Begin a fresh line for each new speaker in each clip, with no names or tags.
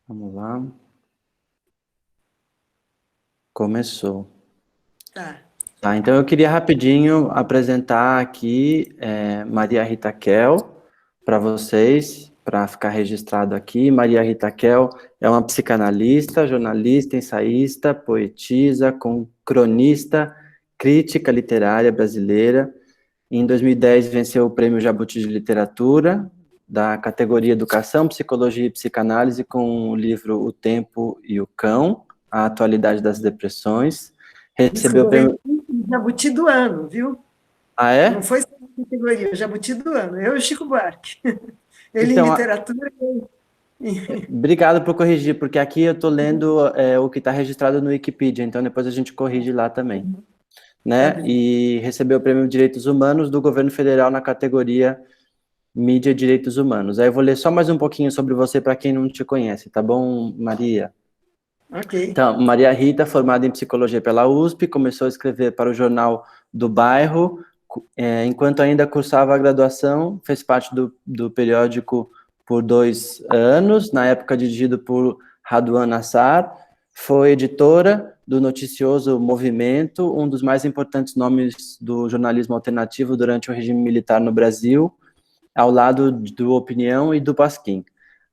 Vamos lá. Começou.
Tá.
Tá, então eu queria rapidinho apresentar aqui Maria Rita Kel para vocês, para ficar registrado aqui. Maria Rita Kel é uma psicanalista, jornalista, ensaísta, poetisa, cronista, crítica literária brasileira. Em 2010 venceu o Prêmio Jabuti de Literatura da categoria Educação, Psicologia e Psicanálise com o livro O Tempo e o Cão, a atualidade das depressões. Recebeu o
Desculpa,
prêmio...
o Jabuti do ano, viu?
Ah,
Não
é?
foi só a categoria, o Jabuti do ano. Eu e o Chico Buarque. Ele em
Então,
literatura.
obrigado por corrigir, porque aqui eu estou lendo o que está registrado no Wikipedia, então depois a gente corrige lá também,
Tá
né?
bem.
E recebeu o Prêmio Direitos Humanos do Governo Federal na categoria Mídia e Direitos Humanos. Aí eu vou ler só mais um pouquinho sobre você para quem não te conhece, tá bom, Maria?
Ok.
Então, Maria Rita, formada em psicologia pela USP, começou a escrever para o jornal do bairro, enquanto ainda cursava a graduação, fez parte do periódico por 2 anos, na época dirigido por Raduan Nassar, foi editora do noticioso Movimento, um dos mais importantes nomes do jornalismo alternativo durante o regime militar no Brasil, ao lado do Opinião e do Pasquim.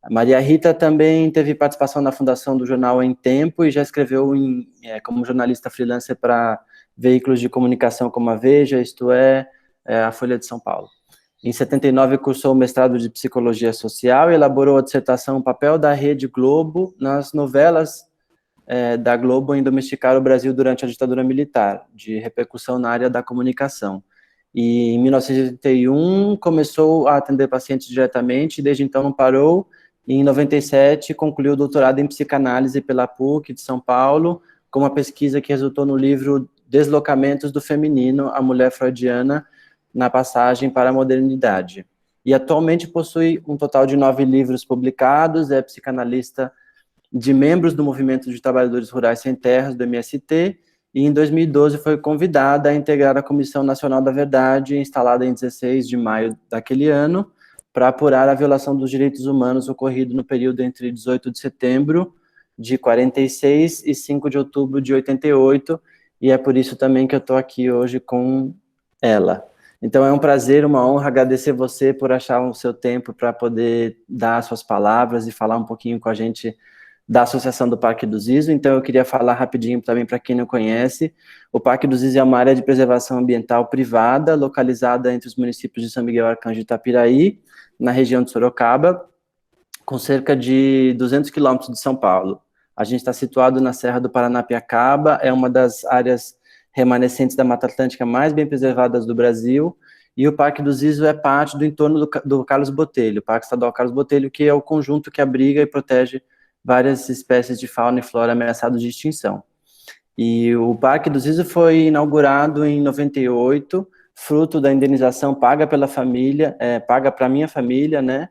A Maria Rita também teve participação na fundação do jornal Em Tempo e já escreveu como jornalista freelancer para veículos de comunicação como a Veja, Isto a Folha de São Paulo. Em 79, cursou o mestrado de Psicologia Social e elaborou a dissertação O Papel da Rede Globo nas novelas da Globo em domesticar o Brasil durante a ditadura militar, de repercussão na área da comunicação. E em 1981 começou a atender pacientes diretamente, e desde então não parou. E em 97 concluiu o doutorado em psicanálise pela PUC de São Paulo, com uma pesquisa que resultou no livro Deslocamentos do Feminino, a Mulher Freudiana na Passagem para a Modernidade. E atualmente possui um total de 9 livros publicados, é psicanalista de membros do Movimento de Trabalhadores Rurais Sem Terras, do MST, e em 2012 foi convidada a integrar a Comissão Nacional da Verdade, instalada em 16 de maio daquele ano, para apurar a violação dos direitos humanos ocorrido no período entre 18 de setembro de 46 e 5 de outubro de 88, e é por isso também que eu estou aqui hoje com ela. Então é um prazer, uma honra agradecer você por achar o seu tempo para poder dar as suas palavras e falar um pouquinho com a gente da Associação do Parque do Zizo. Então eu queria falar rapidinho também para quem não conhece. O Parque do Zizo é uma área de preservação ambiental privada, localizada entre os municípios de São Miguel Arcanjo e Itapiraí, na região de Sorocaba, com cerca de 200 quilômetros de São Paulo. A gente está situado na Serra do Paranapiacaba, é uma das áreas remanescentes da Mata Atlântica mais bem preservadas do Brasil, e o Parque do Zizo é parte do entorno do Carlos Botelho, o Parque Estadual Carlos Botelho, que é o conjunto que abriga e protege várias espécies de fauna e flora ameaçadas de extinção. E o Parque do Zizo foi inaugurado em 98, fruto da indenização paga pela família, paga para a minha família, né?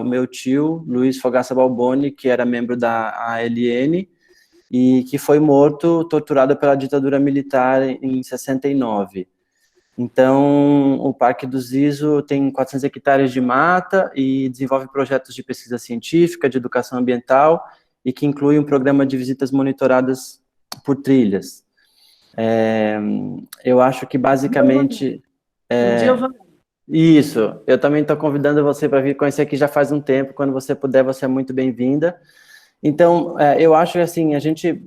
O meu tio, Luiz Fogaça Balboni, que era membro da ALN, e que foi morto, torturado pela ditadura militar em 69. Então, o Parque do Zizo tem 400 hectares de mata e desenvolve projetos de pesquisa científica, de educação ambiental, e que inclui um programa de visitas monitoradas por trilhas. Eu acho que basicamente
Um dia eu vou.
isso. Eu também estou convidando você para vir conhecer aqui já faz um tempo. Quando você puder, você é muito bem-vinda. Então, eu acho que assim, a gente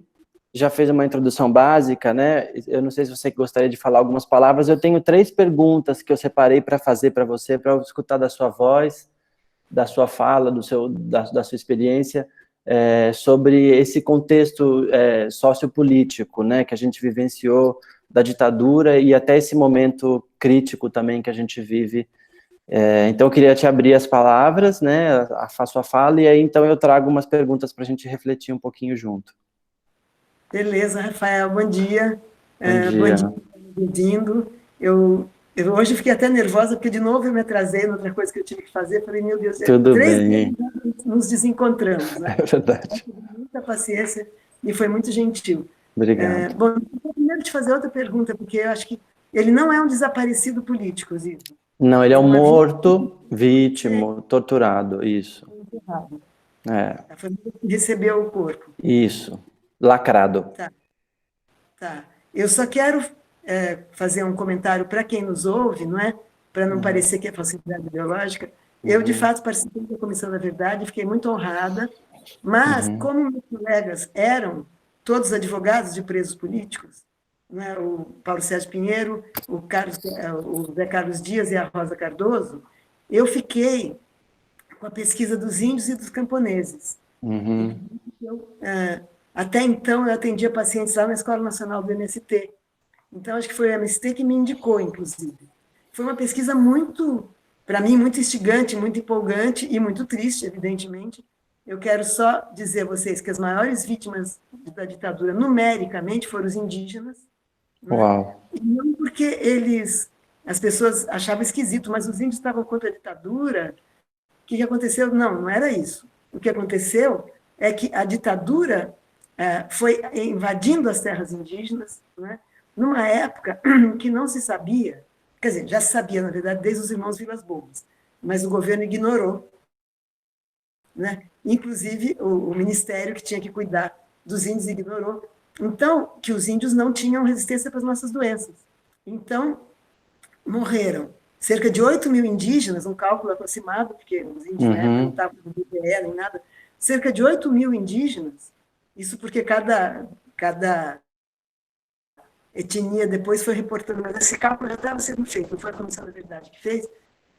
já fez uma introdução básica, né? Eu não sei se você gostaria de falar algumas palavras. Eu tenho 3 perguntas que eu separei para fazer para você, para eu escutar da sua voz, da sua fala, da sua experiência, sobre esse contexto sociopolítico, né, que a gente vivenciou da ditadura e até esse momento crítico também que a gente vive. Então, eu queria te abrir as palavras, né, a sua fala, e aí então eu trago umas perguntas para a gente refletir um pouquinho junto.
Beleza, Rafael, bom dia.
Bom
Bom dia,
dia.
bem-vindo. Eu hoje fiquei até nervosa, porque de novo eu me atrasei noutra coisa que eu tive que fazer. Falei, meu Deus,
Tudo
3 vezes
bem,
nos desencontramos, né?
é verdade.
Muita paciência e foi muito gentil.
Obrigado.
Bom, eu vou primeiro te fazer outra pergunta, porque eu acho que ele não é um desaparecido político, Zico.
Não, ele é
É
um
uma vítima
morto, vítima, torturado, isso.
enterrada.
É,
A família que recebeu o corpo.
isso. Lacrado.
Tá, tá. Eu só quero fazer um comentário para quem nos ouve, não é? Para não
Uhum,
parecer que é falsidade biológica. Eu, de
uhum,
fato, participei da Comissão da Verdade, fiquei muito honrada, mas,
uhum.
como meus colegas eram todos advogados de presos políticos, não é? O Paulo Sérgio Pinheiro, o Zé Carlos Dias e a Rosa Cardoso, eu fiquei com a pesquisa dos índios e dos camponeses.
Uhum.
Eu, até então, eu atendia pacientes lá na Escola Nacional do MST. Então, acho que foi o MST que me indicou, inclusive. Foi uma pesquisa muito, para mim, muito instigante, muito empolgante e muito triste, evidentemente. Eu quero só dizer a vocês que as maiores vítimas da ditadura, numericamente, foram os indígenas, né?
Uau.
E não porque as pessoas achavam esquisito, mas os índios estavam contra a ditadura. O que aconteceu? Não, não era isso. O que aconteceu é que a ditadura foi invadindo as terras indígenas, né, numa época que não se sabia, quer dizer, já se sabia, na verdade, desde os irmãos Vilas Boas, mas o governo ignorou, né? Inclusive o ministério que tinha que cuidar dos índios ignorou. Então, que os índios não tinham resistência para as nossas doenças. Então, morreram cerca de 8 mil indígenas, um cálculo aproximado, porque os índios na época não
Uhum.
estavam no BPE nem nada, cerca de 8 mil indígenas, isso porque cada etnia depois foi reportando, mas esse cálculo já estava sendo feito, não foi a Comissão da Verdade que fez,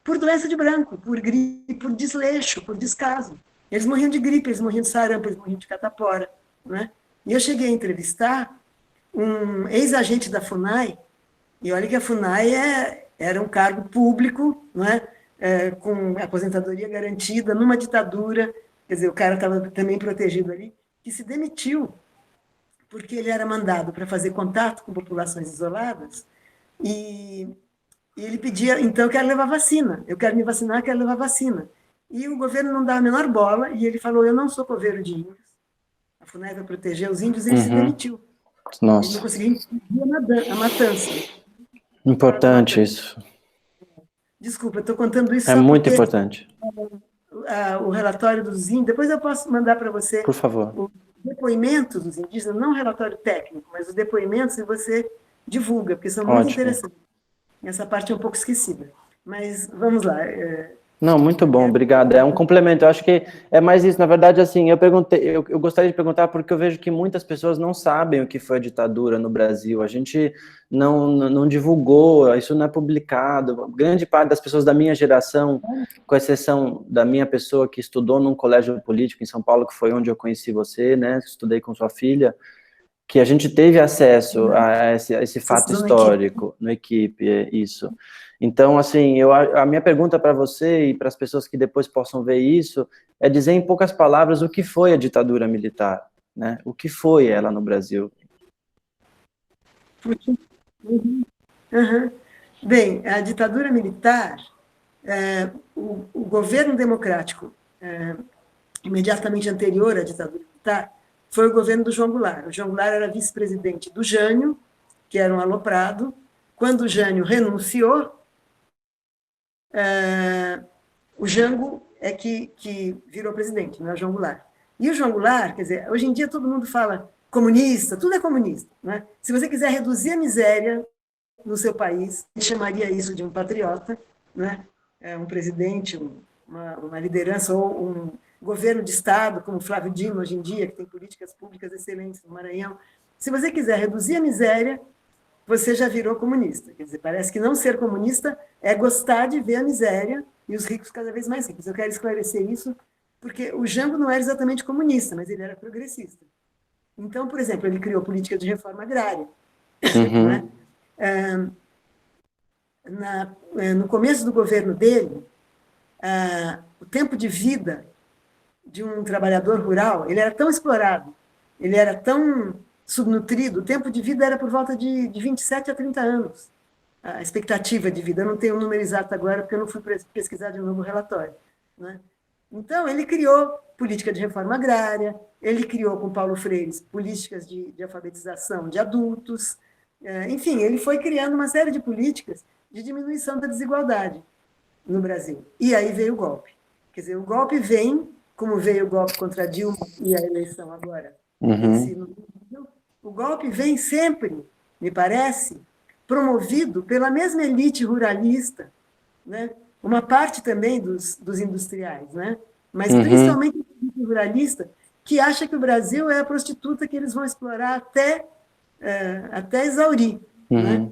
por doença de branco, por gripe, por desleixo, por descaso. Eles morriam de gripe, eles morriam de sarampo, eles morriam de catapora. Né? E eu cheguei a entrevistar um ex-agente da FUNAI, e olha que a FUNAI era um cargo público, não é? Com aposentadoria garantida, numa ditadura, quer dizer, o cara estava também protegido ali, que se demitiu, porque ele era mandado para fazer contato com populações isoladas, e, e ele pedia, então, eu quero levar vacina, eu quero me vacinar, eu quero levar vacina. E o governo não dá a menor bola, e ele falou, eu não sou coveiro de índios, a FUNAI vai proteger os índios, e ele se
Uhum.
demitiu. Ele não
Nossa,
conseguia impedir a matança.
importante isso.
Desculpa, estou contando isso
É
só
muito
porque
importante.
o relatório dos índios, depois eu posso mandar para você
Por favor.
o depoimento dos indígenas, não relatório técnico, mas os depoimentos, e você divulga, porque são muito
Ótimo.
interessantes. Essa parte é um pouco esquecida. Mas vamos lá.
Não, muito
Eu
bom,
quero.
obrigado. É um complemento. Eu acho que é mais isso. Na verdade, assim, eu gostaria de perguntar porque eu vejo que muitas pessoas não sabem o que foi a ditadura no Brasil. A gente não divulgou, isso não é publicado. Grande parte das pessoas da minha geração, com exceção da minha pessoa que estudou num colégio político em São Paulo, que foi onde eu conheci você, né? Estudei com sua filha, que a gente teve acesso a esse
Você
fato
estudou na equipe.
histórico no equipe, é isso. Então, assim, a minha pergunta para você e para as pessoas que depois possam ver isso é dizer em poucas palavras o que foi a ditadura militar, né? O que foi ela no Brasil?
Uhum. Uhum. Bem, a ditadura militar, o governo democrático imediatamente anterior à ditadura militar foi o governo do João Goulart. O João Goulart era vice-presidente do Jânio, que era um aloprado. Quando o Jânio renunciou, o Jango é que virou presidente, não é o João Goulart. E o João Goulart, quer dizer, hoje em dia todo mundo fala comunista, tudo é comunista. Né? Se você quiser reduzir a miséria no seu país, chamaria isso de um patriota, né? Um presidente, uma liderança ou um governo de Estado, como Flávio Dino hoje em dia, que tem políticas públicas excelentes no Maranhão. Se você quiser reduzir a miséria, você já virou comunista. Quer dizer, parece que não ser comunista é gostar de ver a miséria e os ricos cada vez mais ricos. Eu quero esclarecer isso, porque o Jango não era exatamente comunista, mas ele era progressista. Então, por exemplo, ele criou política de reforma agrária. Né?
Uhum,
No começo do governo dele, o tempo de vida de um trabalhador rural, ele era tão explorado, ele era tão subnutrido, o tempo de vida era por volta de 27 a 30 anos, a expectativa de vida. Eu não tenho o número exato agora, porque eu não fui pesquisar de novo o relatório. Né? Então, ele criou política de reforma agrária, ele criou com Paulo Freire políticas de alfabetização de adultos, enfim, ele foi criando uma série de políticas de diminuição da desigualdade no Brasil. E aí veio o golpe. Quer dizer, o golpe vem como veio o golpe contra Dilma e a eleição agora. O golpe vem sempre, me parece, promovido pela mesma elite ruralista, né? Uma parte também dos industriais, né? Mas principalmente a elite ruralista, que acha que o Brasil é a prostituta que eles vão explorar até exaurir. Né?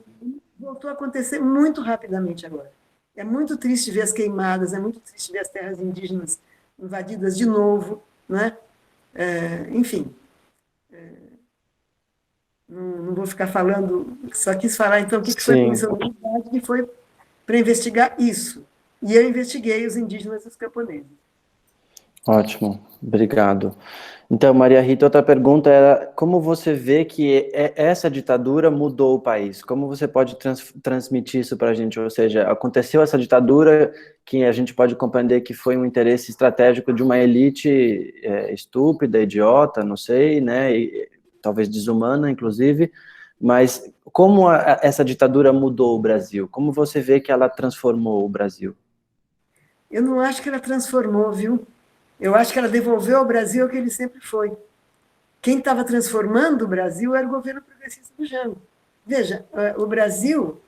Voltou a acontecer muito rapidamente agora. É muito triste ver as queimadas, é muito triste ver as terras indígenas invadidas de novo. Né? Enfim, não vou ficar falando, só quis falar então o que foi a Comissão da Verdade, que foi para investigar isso. E eu investiguei os indígenas e os camponeses.
Ótimo, obrigado. Então, Maria Rita, outra pergunta era como você vê que essa ditadura mudou o país? Como você pode transmitir isso para a gente? Ou seja, aconteceu essa ditadura que a gente pode compreender que foi um interesse estratégico de uma elite estúpida, idiota, não sei, né? E, talvez desumana, inclusive, mas como essa ditadura mudou o Brasil? Como você vê que ela transformou o Brasil?
Eu não acho que ela transformou, viu? Eu acho que ela devolveu ao Brasil o que ele sempre foi. Quem estava transformando o Brasil era o governo progressista do Jango. Veja, o Brasil,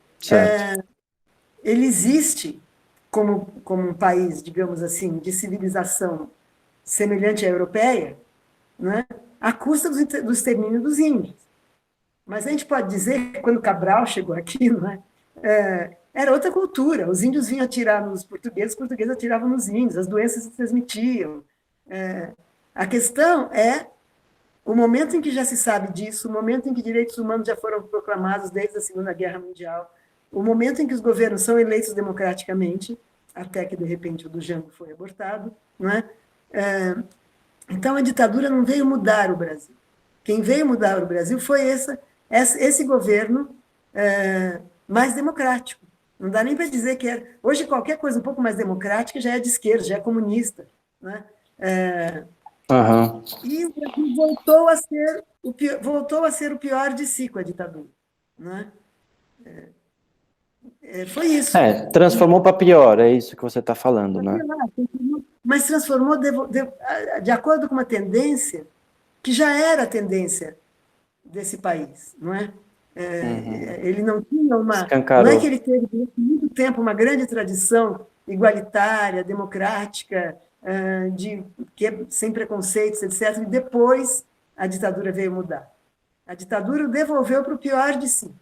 ele existe como um país, digamos assim, de civilização semelhante à europeia, né, à custa do extermínio dos índios. Mas a gente pode dizer que quando Cabral chegou aqui, não é, era outra cultura. Os índios vinham atirar nos portugueses, os portugueses atiravam nos índios, as doenças se transmitiam. A questão é o momento em que já se sabe disso, o momento em que direitos humanos já foram proclamados desde a Segunda Guerra Mundial, o momento em que os governos são eleitos democraticamente, até que, de repente, o do Jango foi abortado. Não é? Então, a ditadura não veio mudar o Brasil. Quem veio mudar o Brasil foi esse governo mais democrático. Não dá nem para dizer que era... Hoje, qualquer coisa um pouco mais democrática já é de esquerda, já é comunista. Né? E o Brasil voltou a ser o pior de si com a ditadura. Né? Foi isso.
Transformou para pior, é isso que você está falando, né?
Mas transformou de acordo com uma tendência que já era a tendência desse país, não é? Ele não tinha uma...
Escancarou.
Não é que ele teve durante muito tempo uma grande tradição igualitária, democrática, sem preconceitos, etc. E depois a ditadura veio mudar. A ditadura o devolveu para o pior de si.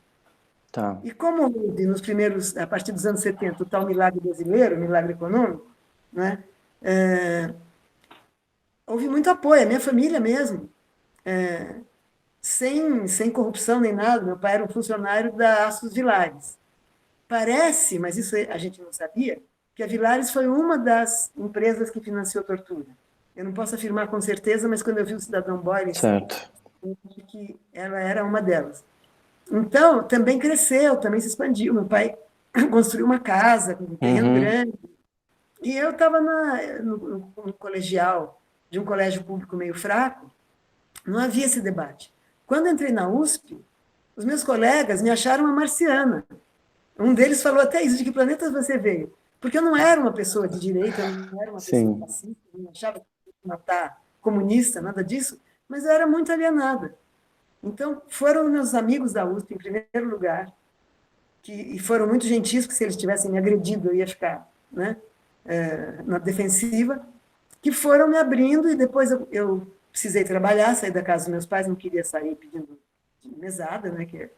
Tá.
E como houve nos primeiros, a partir dos anos 70, o tal milagre brasileiro, o milagre econômico, né? Houve muito apoio, a minha família mesmo, sem corrupção nem nada. Meu pai era um funcionário da Aços Vilares. Parece, mas isso a gente não sabia, que a Vilares foi uma das empresas que financiou a tortura. Eu não posso afirmar com certeza, mas quando eu vi o Cidadão Boyle, eu acho que ela era uma delas. Então, também cresceu, também se expandiu. Meu pai construiu uma casa com um terreno grande. E eu estava no colegial, de um colégio público meio fraco, não havia esse debate. Quando entrei na USP, os meus colegas me acharam uma marciana. Um deles falou até isso: de que planeta você veio? Porque eu não era uma pessoa de direita, eu não era uma pessoa fascista, não achava que ia matar comunista, nada disso, mas eu era muito alienada. Então, foram meus amigos da USP, em primeiro lugar, e foram muito gentis, porque se eles tivessem me agredido, eu ia ficar, né, na defensiva, que foram me abrindo, e depois eu precisei trabalhar, sair da casa dos meus pais, não queria sair pedindo mesada, né, que é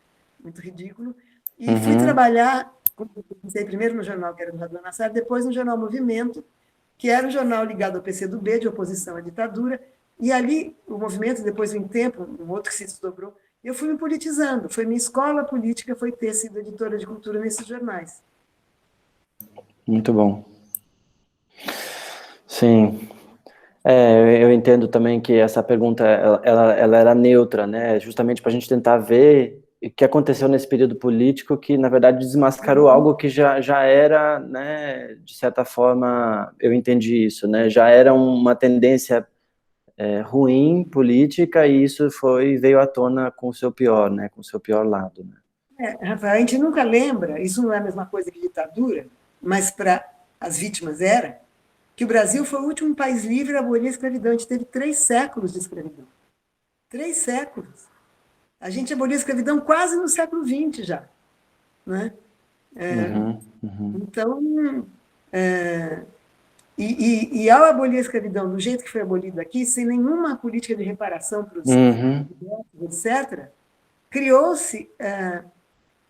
muito ridículo, e fui trabalhar, comecei primeiro no jornal, que era do Radon Nassar, depois no jornal Movimento, que era um jornal ligado ao PCdoB, de oposição à ditadura. E ali, o movimento, depois de um tempo, um outro que se desdobrou, eu fui me politizando. Foi minha escola política, foi ter sido editora de cultura nesses jornais.
Muito bom. Sim. Eu entendo também que essa pergunta, ela era neutra, né? Justamente para a gente tentar ver o que aconteceu nesse período político, que, na verdade, desmascarou algo que já era, né, de certa forma, eu entendi isso, né? Já era uma tendência ruim, política, e isso veio à tona com o seu pior, né, com o seu pior lado. Né?
Rafael, a gente nunca lembra, isso não é a mesma coisa que ditadura, mas para as vítimas era, que o Brasil foi o último país livre a abolir a escravidão. A gente teve 3 séculos de escravidão. 3 séculos. A gente aboliu a escravidão quase no século XX já. Né? Então, e ao abolir a escravidão do jeito que foi abolido aqui, sem nenhuma política de reparação para os etc., criou-se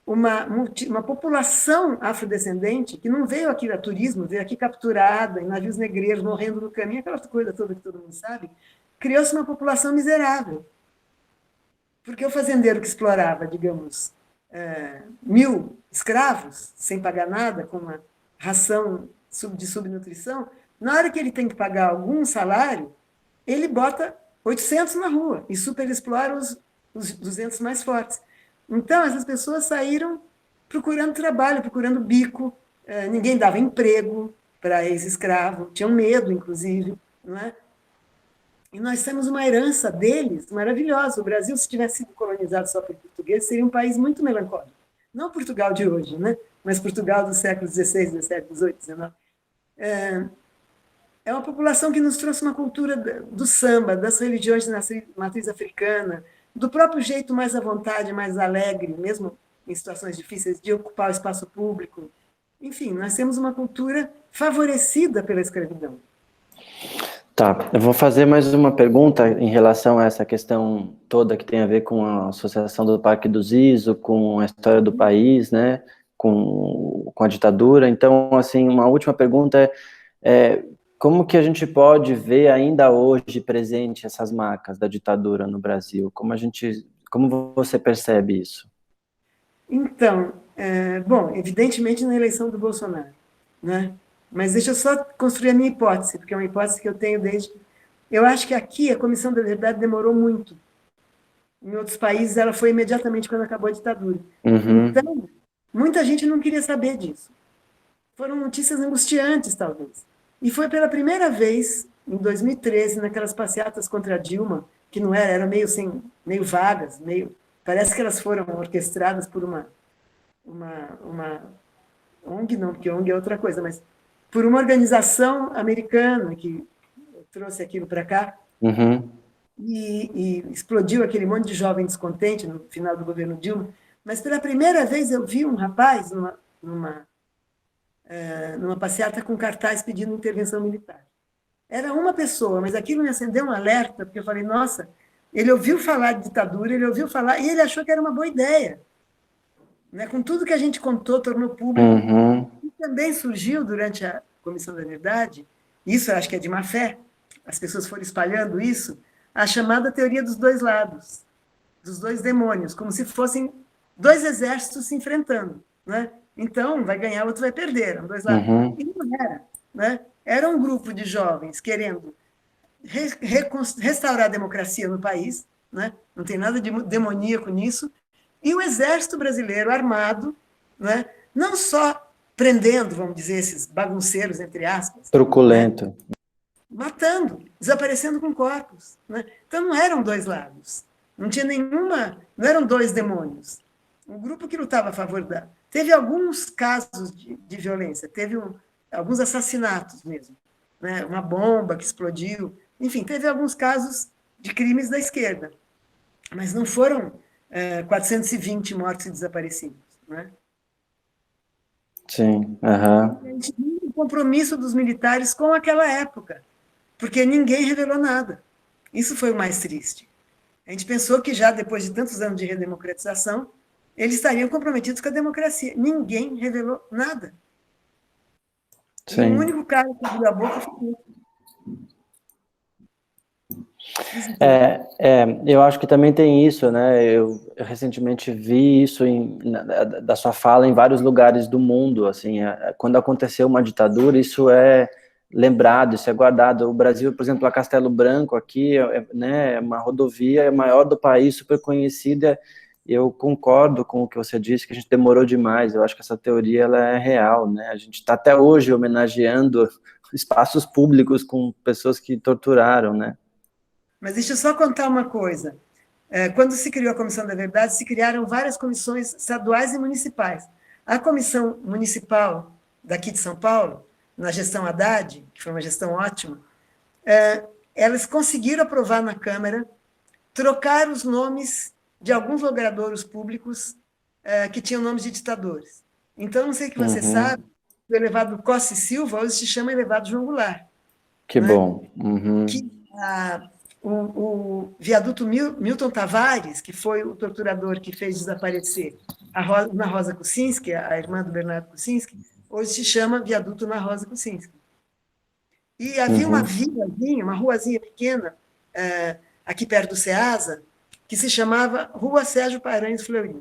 uma população afrodescendente que não veio aqui a turismo, veio aqui capturada, em navios negreiros, morrendo no caminho, aquela coisa toda que todo mundo sabe, criou-se uma população miserável. Porque o fazendeiro que explorava, digamos, 1.000 escravos, sem pagar nada, com uma ração de subnutrição, na hora que ele tem que pagar algum salário, ele bota 800 na rua e superexplora os 200 mais fortes. Então, essas pessoas saíram procurando trabalho, procurando bico, ninguém dava emprego para ex-escravo, tinham medo, inclusive, não é? E nós temos uma herança deles maravilhosa. O Brasil, se tivesse sido colonizado só por portugueses, seria um país muito melancólico. Não Portugal de hoje, né? Mas Portugal do século XVI, XVII, XVIII, XIX. É uma população que nos trouxe uma cultura do samba, das religiões de matriz africana, do próprio jeito mais à vontade, mais alegre, mesmo em situações difíceis, de ocupar o espaço público. Enfim, nós temos uma cultura favorecida pela escravidão.
Tá, eu vou fazer mais uma pergunta em relação a essa questão toda que tem a ver com a associação do Parque do Zizo, com a história do país, né, com a ditadura. Então, assim, uma última pergunta é como que a gente pode ver ainda hoje presente essas marcas da ditadura no Brasil? Como você percebe isso?
Então, bom, evidentemente na eleição do Bolsonaro, né? Mas deixa eu só construir a minha hipótese, porque é uma hipótese que eu tenho desde... Eu acho que aqui a Comissão da Verdade demorou muito. Em outros países ela foi imediatamente quando acabou a ditadura. Então, muita gente não queria saber disso. Foram notícias angustiantes, talvez. E foi pela primeira vez, em 2013, naquelas passeatas contra a Dilma, que não eram meio vagas, parece que elas foram orquestradas por uma ONG, não, porque ONG é outra coisa, mas por uma organização americana que trouxe aquilo para cá, e explodiu aquele monte de jovem descontente no final do governo Dilma. Mas pela primeira vez eu vi um rapaz numa passeata com cartaz pedindo intervenção militar. Era uma pessoa, mas aquilo me acendeu um alerta, porque eu falei, nossa, ele ouviu falar de ditadura, ele ouviu falar, e ele achou que era uma boa ideia. Né? Com tudo que a gente contou, tornou público. E também surgiu, durante a Comissão da Verdade, isso eu acho que é de má fé, as pessoas foram espalhando isso, a chamada teoria dos 2 lados, dos 2 demônios, como se fossem 2 exércitos se enfrentando. Né? Então, vai ganhar, o outro vai perder, eram 2 lados. E não era. Né? Era um grupo de jovens querendo restaurar a democracia no país, né? Não tem nada de demoníaco nisso, e o exército brasileiro armado, né? Não só prendendo, vamos dizer, esses bagunceiros, entre aspas.
Truculento.
Né? Matando, desaparecendo com corpos. Né? Então, não eram 2 lados. Não tinha nenhuma... Não eram 2 demônios. Um grupo que lutava a favor da... Teve alguns casos de violência, teve alguns assassinatos mesmo. Né? Uma bomba que explodiu. Enfim, teve alguns casos de crimes da esquerda. Mas não foram 420 mortos e desaparecidos. Né?
Sim.
A gente viu o compromisso dos militares com aquela época, porque ninguém revelou nada. Isso foi o mais triste. A gente pensou que já depois de tantos anos de redemocratização, eles estariam comprometidos com a democracia. Ninguém revelou nada.
Sim.
O único cara que abriu a boca foi
eu acho que também tem isso, né? Eu recentemente vi isso da sua fala em vários lugares do mundo, assim, quando aconteceu uma ditadura, isso é lembrado, isso é guardado. O Brasil, por exemplo, a Castelo Branco aqui, né, é uma rodovia maior do país, super conhecida. Eu concordo com o que você disse, que a gente demorou demais. Eu acho que essa teoria ela é real, né? A gente está até hoje homenageando espaços públicos com pessoas que torturaram, né?
Mas deixa eu só contar uma coisa. Quando se criou a Comissão da Verdade, se criaram várias comissões estaduais e municipais. A Comissão Municipal daqui de São Paulo na gestão Haddad, que foi uma gestão ótima, elas conseguiram aprovar na Câmara trocar os nomes de alguns logradouros públicos que tinham nomes de ditadores. Então, não sei que você sabe, o elevado Costa e Silva hoje se chama elevado João Goulart.
Que bom.
Que, o viaduto Milton Tavares, que foi o torturador que fez desaparecer a Ana Rosa Kuczynski, a irmã do Bernardo Kuczynski, hoje se chama viaduto Ana Rosa Kuczynski. E havia uma vilazinha, uma ruazinha pequena, aqui perto do Ceasa, que se chamava Rua Sérgio Paranhos Fleury.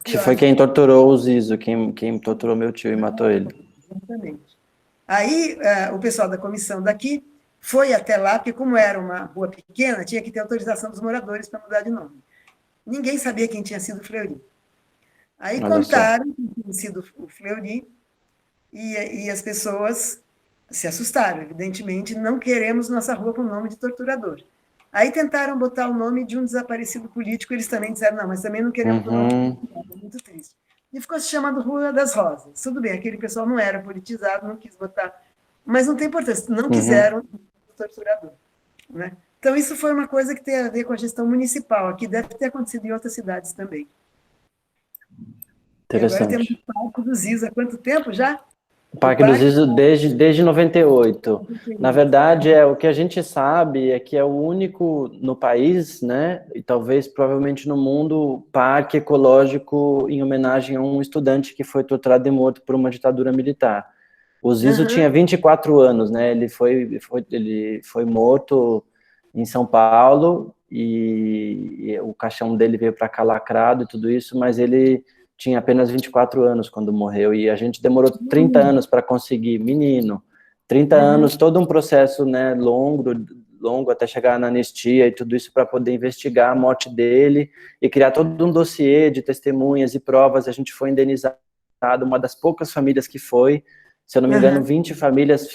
Que foi quem torturou o Zizo, quem torturou meu tio e matou ele.
Exatamente. Aí, o pessoal da comissão daqui foi até lá, porque como era uma rua pequena, tinha que ter autorização dos moradores para mudar de nome. Ninguém sabia quem tinha sido o Fleury. Aí contaram que tinha sido o Fleury e as pessoas se assustaram, evidentemente, não queremos nossa rua com o nome de torturador. Aí tentaram botar o nome de um desaparecido político, eles também disseram, não, mas também não queremos o nome, é muito triste. E ficou se chamando Rua das Rosas. Tudo bem, aquele pessoal não era politizado, não quis botar, mas não tem importância, não quiseram o torturador. Né? Então, isso foi uma coisa que tem a ver com a gestão municipal, aqui deve ter acontecido em outras cidades também.
Interessante.
E agora temos o Parque do Zizo, há quanto tempo já?
O Parque do Zizo desde 98. Na verdade, o que a gente sabe é que é o único no país, né, e talvez provavelmente no mundo, parque ecológico em homenagem a um estudante que foi torturado e morto por uma ditadura militar. O Zizo tinha 24 anos, né, ele foi morto em São Paulo e o caixão dele veio para cá lacrado e tudo isso, mas ele tinha apenas 24 anos quando morreu, e a gente demorou 30 anos para conseguir, menino, 30 anos, todo um processo, né, longo até chegar na anistia e tudo isso para poder investigar a morte dele e criar todo um dossiê de testemunhas e provas. A gente foi indenizado, uma das poucas famílias que foi, se eu não me engano, 20 famílias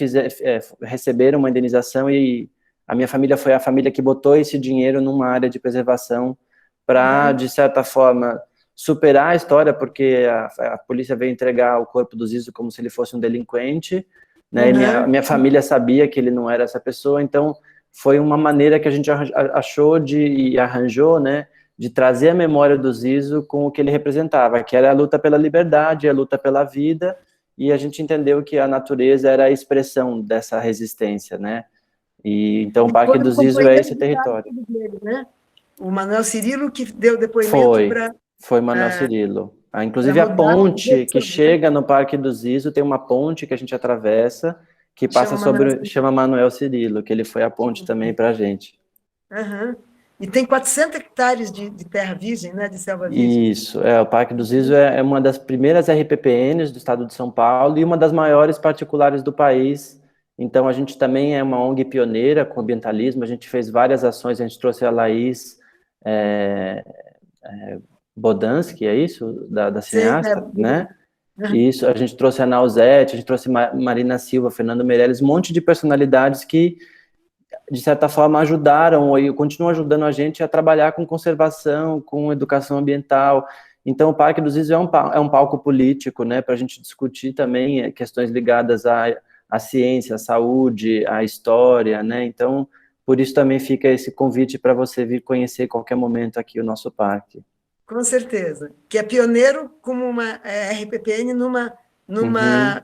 receberam uma indenização, e a minha família foi a família que botou esse dinheiro numa área de preservação para, de certa forma, superar a história, porque a polícia veio entregar o corpo do Zizo como se ele fosse um delinquente, né? E minha família sabia que ele não era essa pessoa, então foi uma maneira que a gente achou e arranjou, né, de trazer a memória do Zizo com o que ele representava, que era a luta pela liberdade, a luta pela vida, e a gente entendeu que a natureza era a expressão dessa resistência, né? E então o Parque do Zizo é esse território.
Dele, né? O Manuel Cirilo que deu depoimento para...
Foi Manuel Cirilo. Inclusive a ponte que chega no Parque do Zizo, tem uma ponte que a gente atravessa, que passa chama Manuel Cirilo, que ele foi a ponte também para a gente.
E tem 400 hectares de terra virgem, né, de selva virgem.
Isso, o Parque do Zizo é uma das primeiras RPPNs do estado de São Paulo e uma das maiores particulares do país. Então a gente também é uma ONG pioneira com ambientalismo, a gente fez várias ações, a gente trouxe a Laís Bodansky, é isso? Da cineasta, né? Isso, a gente trouxe a Nausete, a gente trouxe Marina Silva, Fernando Meirelles, um monte de personalidades que, de certa forma, ajudaram e continuam ajudando a gente a trabalhar com conservação, com educação ambiental. Então, o Parque do Zizo é um palco político, né, para a gente discutir também questões ligadas à ciência, à saúde, à história, né? Então, por isso também fica esse convite para você vir conhecer a qualquer momento aqui o nosso parque.
Com certeza. Que é pioneiro como uma RPPN numa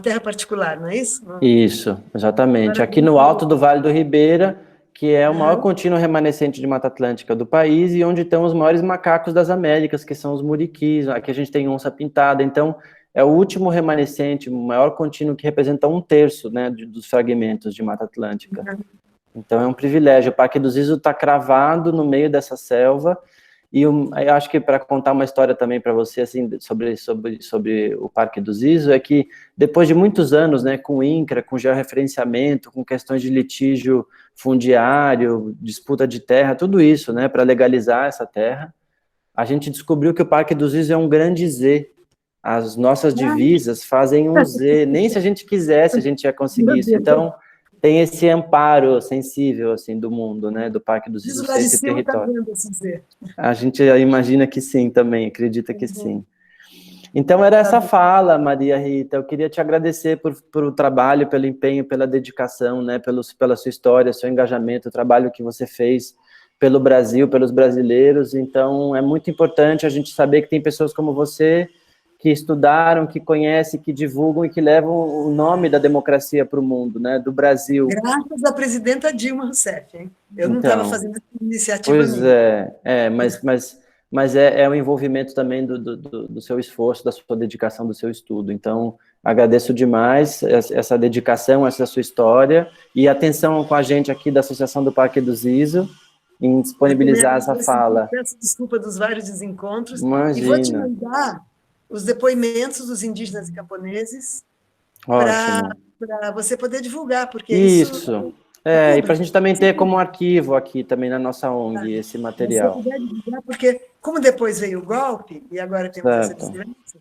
terra particular, não é isso?
Isso, exatamente. Aqui no alto do Vale do Ribeira, que é o maior contínuo remanescente de Mata Atlântica do país e onde estão os maiores macacos das Américas, que são os muriquis. Aqui a gente tem onça pintada. Então, é o último remanescente, o maior contínuo que representa 1/3, né, dos fragmentos de Mata Atlântica. Então, é um privilégio. O Parque do Zizo está cravado no meio dessa selva. E eu acho que para contar uma história também para você assim, sobre o Parque do Zizo, é que depois de muitos anos, né, com o INCRA, com georreferenciamento, com questões de litígio fundiário, disputa de terra, tudo isso, né, para legalizar essa terra, a gente descobriu que o Parque do Zizo é um grande Z. As nossas divisas fazem um Z, nem se a gente quisesse a gente ia conseguir isso. Então, tem esse amparo sensível, assim, do mundo, né, do Parque do Zizo ser esse território. A gente imagina que sim também, acredita que sim. Então, era essa fala, Maria Rita. Eu queria te agradecer por o trabalho, pelo empenho, pela dedicação, né, pela sua história, seu engajamento, o trabalho que você fez pelo Brasil, pelos brasileiros. Então, é muito importante a gente saber que tem pessoas como você que estudaram, que conhecem, que divulgam e que levam o nome da democracia para o mundo, né, do Brasil.
Graças à presidenta Dilma Rousseff, hein? Eu não estava
Então,
fazendo essa iniciativa
pois
minha.
mas é o envolvimento também do seu esforço, da sua dedicação, do seu estudo. Então, agradeço demais essa dedicação, essa sua história, e atenção com a gente aqui da Associação do Parque do Zizo, em disponibilizar essa fala.
Peço desculpa dos vários desencontros, e vou te
Imagina.
mandar os depoimentos dos indígenas e camponeses
Ótimo.
para você poder divulgar, porque
Isso.
é
E para a gente também ter como arquivo aqui também na nossa ONG esse material.
Você puder divulgar, porque como depois veio o golpe, e agora temos essa
Certo.
desgraça,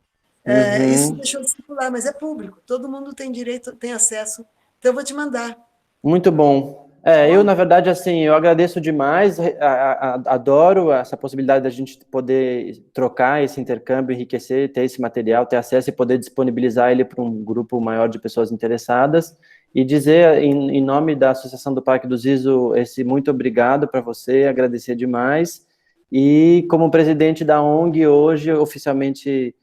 Uhum.
isso deixou de circular, mas é público, todo mundo tem direito, tem acesso, então eu vou te mandar.
Muito bom. Eu, na verdade, assim, eu agradeço demais, adoro essa possibilidade da gente poder trocar esse intercâmbio, enriquecer, ter esse material, ter acesso e poder disponibilizar ele para um grupo maior de pessoas interessadas, e dizer, em nome da Associação do Parque do Zizo, esse muito obrigado para você, agradecer demais, e como presidente da ONG, hoje, oficialmente,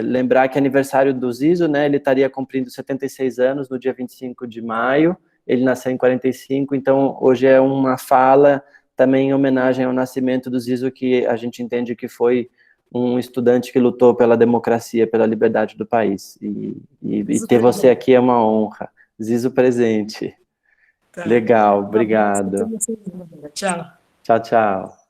lembrar que é aniversário do Zizo, né, ele estaria cumprindo 76 anos no dia 25 de maio, ele nasceu em 45, então hoje é uma fala também em homenagem ao nascimento do Zizo, que a gente entende que foi um estudante que lutou pela democracia, pela liberdade do país. E ter você aqui é uma honra. Zizo presente. Tá. Legal, obrigado.
Tchau.
Tchau, tchau.